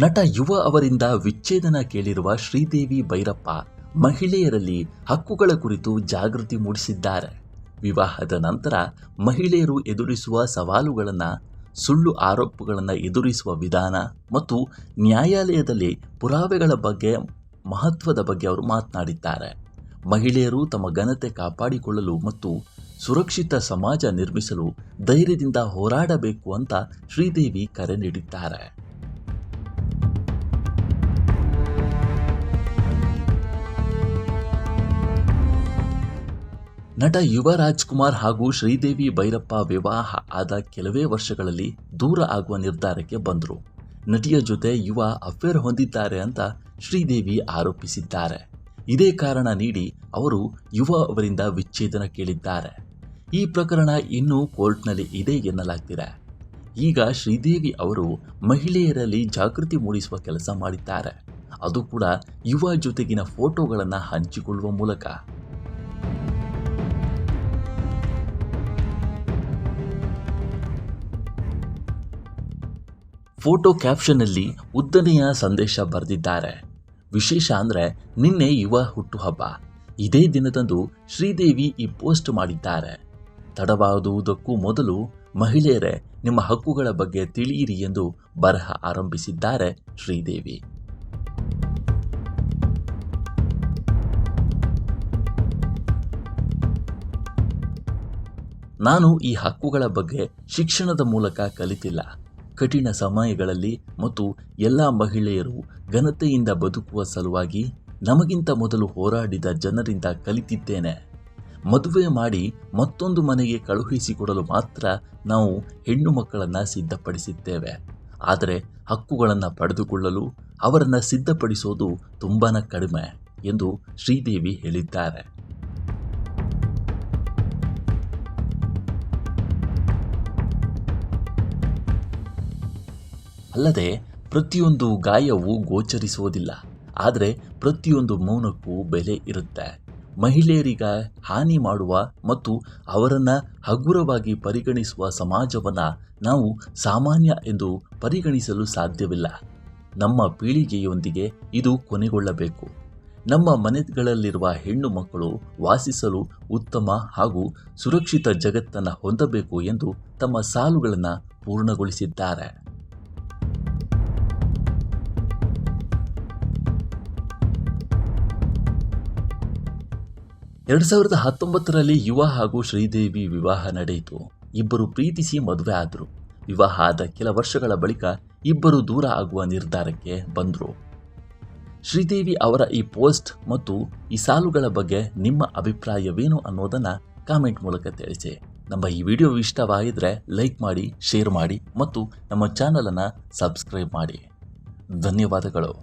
ನಟ ಯುವ ಅವರಿಂದ ವಿಚ್ಛೇದನ ಕೇಳಿರುವ ಶ್ರೀದೇವಿ ಭೈರಪ್ಪ ಮಹಿಳೆಯರಲ್ಲಿ ಹಕ್ಕುಗಳ ಕುರಿತು ಜಾಗೃತಿ ಮೂಡಿಸಿದ್ದಾರೆ. ವಿವಾಹದ ನಂತರ ಮಹಿಳೆಯರು ಎದುರಿಸುವ ಸವಾಲುಗಳನ್ನು, ಸುಳ್ಳು ಆರೋಪಗಳನ್ನು ಎದುರಿಸುವ ವಿಧಾನ ಮತ್ತು ನ್ಯಾಯಾಲಯದಲ್ಲಿ ಪುರಾವೆಗಳ ಬಗ್ಗೆ ಮಹತ್ವದ ಬಗ್ಗೆ ಅವರು ಮಾತನಾಡಿದ್ದಾರೆ. ಮಹಿಳೆಯರು ತಮ್ಮ ಘನತೆ ಕಾಪಾಡಿಕೊಳ್ಳಲು ಮತ್ತು ಸುರಕ್ಷಿತ ಸಮಾಜ ನಿರ್ಮಿಸಲು ಧೈರ್ಯದಿಂದ ಹೋರಾಡಬೇಕು ಅಂತ ಶ್ರೀದೇವಿ ಕರೆ ನೀಡಿದ್ದಾರೆ. ನಟ ಯುವ ರಾಜ್ಕುಮಾರ್ ಹಾಗೂ ಶ್ರೀದೇವಿ ಭೈರಪ್ಪ ವಿವಾಹ ಆದ ಕೆಲವೇ ವರ್ಷಗಳಲ್ಲಿ ದೂರ ಆಗುವ ನಿರ್ಧಾರಕ್ಕೆ ಬಂದರು. ನಟಿಯ ಜೊತೆ ಯುವ ಅಫೇರ್ ಹೊಂದಿದ್ದಾರೆ ಅಂತ ಶ್ರೀದೇವಿ ಆರೋಪಿಸಿದ್ದಾರೆ. ಇದೇ ಕಾರಣ ನೀಡಿ ಅವರು ಯುವ ಅವರಿಂದ ವಿಚ್ಛೇದನ ಕೇಳಿದ್ದಾರೆ. ಈ ಪ್ರಕರಣ ಇನ್ನೂ ಕೋರ್ಟ್ನಲ್ಲಿ ಇದೆ ಎನ್ನಲಾಗ್ತಿದೆ. ಈಗ ಶ್ರೀದೇವಿ ಅವರು ಮಹಿಳೆಯರಲ್ಲಿ ಜಾಗೃತಿ ಮೂಡಿಸುವ ಕೆಲಸ ಮಾಡಿದ್ದಾರೆ. ಅದು ಕೂಡ ಯುವ ಜೊತೆಗಿನ ಫೋಟೋಗಳನ್ನು ಹಂಚಿಕೊಳ್ಳುವ ಮೂಲಕ. ಫೋಟೋ ಕ್ಯಾಪ್ಷನ್ನಲ್ಲಿ ಉದ್ದನೆಯ ಸಂದೇಶ ಬರೆದಿದ್ದಾರೆ. ವಿಶೇಷ ಅಂದರೆ ನಿನ್ನೆ ಯುವ ಹುಟ್ಟುಹಬ್ಬ. ಇದೇ ದಿನದಂದು ಶ್ರೀದೇವಿ ಈ ಪೋಸ್ಟ್ ಮಾಡಿದ್ದಾರೆ. ತಡವಾಗುವುದಕ್ಕೂ ಮೊದಲು ಮಹಿಳೆಯರೇ ನಿಮ್ಮ ಹಕ್ಕುಗಳ ಬಗ್ಗೆ ತಿಳಿಯಿರಿ ಎಂದು ಬರಹ ಆರಂಭಿಸಿದ್ದಾರೆ ಶ್ರೀದೇವಿ. ನಾನು ಈ ಹಕ್ಕುಗಳ ಬಗ್ಗೆ ಶಿಕ್ಷಣದ ಮೂಲಕ ಕಲಿತಿಲ್ಲ. ಕಠಿಣ ಸಮಯಗಳಲ್ಲಿ ಮತ್ತು ಎಲ್ಲ ಮಹಿಳೆಯರು ಘನತೆಯಿಂದ ಬದುಕುವ ಸಲುವಾಗಿ ನಮಗಿಂತ ಮೊದಲು ಹೋರಾಡಿದ ಜನರಿಂದ ಕಲಿತಿದ್ದೇನೆ. ಮದುವೆ ಮಾಡಿ ಮತ್ತೊಂದು ಮನೆಗೆ ಕಳುಹಿಸಿಕೊಡಲು ಮಾತ್ರ ನಾವು ಹೆಣ್ಣು ಮಕ್ಕಳನ್ನು ಸಿದ್ಧಪಡಿಸಿದ್ದೇವೆ. ಆದರೆ ಹಕ್ಕುಗಳನ್ನು ಪಡೆದುಕೊಳ್ಳಲು ಅವರನ್ನು ಸಿದ್ಧಪಡಿಸೋದು ತುಂಬಾ ಕಡಿಮೆ ಎಂದು ಶ್ರೀದೇವಿ ಹೇಳಿದ್ದಾರೆ. ಅಲ್ಲದೆ ಪ್ರತಿಯೊಂದು ಗಾಯವು ಗೋಚರಿಸುವುದಿಲ್ಲ, ಆದರೆ ಪ್ರತಿಯೊಂದು ಮೌನಕ್ಕೂ ಬೆಲೆ ಇರುತ್ತೆ. ಮಹಿಳೆಯರಿಗೆ ಹಾನಿ ಮಾಡುವ ಮತ್ತು ಅವರನ್ನು ಹಗುರವಾಗಿ ಪರಿಗಣಿಸುವ ಸಮಾಜವನ್ನು ನಾವು ಸಾಮಾನ್ಯ ಎಂದು ಪರಿಗಣಿಸಲು ಸಾಧ್ಯವಿಲ್ಲ. ನಮ್ಮ ಪೀಳಿಗೆಯೊಂದಿಗೆ ಇದು ಕೊನೆಗೊಳ್ಳಬೇಕು. ನಮ್ಮ ಮನೆಗಳಲ್ಲಿರುವ ಹೆಣ್ಣು ಮಕ್ಕಳು ವಾಸಿಸಲು ಉತ್ತಮ ಹಾಗೂ ಸುರಕ್ಷಿತ ಜಗತ್ತನ್ನು ಹೊಂದಬೇಕು ಎಂದು ತಮ್ಮ ಸಾಲುಗಳನ್ನು ಪೂರ್ಣಗೊಳಿಸಿದ್ದಾರೆ. 2019ರಲ್ಲಿ ಯುವ ಹಾಗೂ ಶ್ರೀದೇವಿ ವಿವಾಹ ನಡೆಯಿತು. ಇಬ್ಬರು ಪ್ರೀತಿಸಿ ಮದುವೆ ಆದರು. ವಿವಾಹ ಆದ ಕೆಲ ವರ್ಷಗಳ ಬಳಿಕ ಇಬ್ಬರು ದೂರ ಆಗುವ ನಿರ್ಧಾರಕ್ಕೆ ಬಂದರು. ಶ್ರೀದೇವಿ ಅವರ ಈ ಪೋಸ್ಟ್ ಮತ್ತು ಈ ಸಾಲುಗಳ ಬಗ್ಗೆ ನಿಮ್ಮ ಅಭಿಪ್ರಾಯವೇನು ಅನ್ನೋದನ್ನು ಕಾಮೆಂಟ್ ಮೂಲಕ ತಿಳಿಸಿ. ನಮ್ಮ ಈ ವಿಡಿಯೋ ಇಷ್ಟವಾಗಿದ್ದರೆ ಲೈಕ್ ಮಾಡಿ, ಶೇರ್ ಮಾಡಿ ಮತ್ತು ನಮ್ಮ ಚಾನಲನ್ನು ಸಬ್ಸ್ಕ್ರೈಬ್ ಮಾಡಿ. ಧನ್ಯವಾದಗಳು.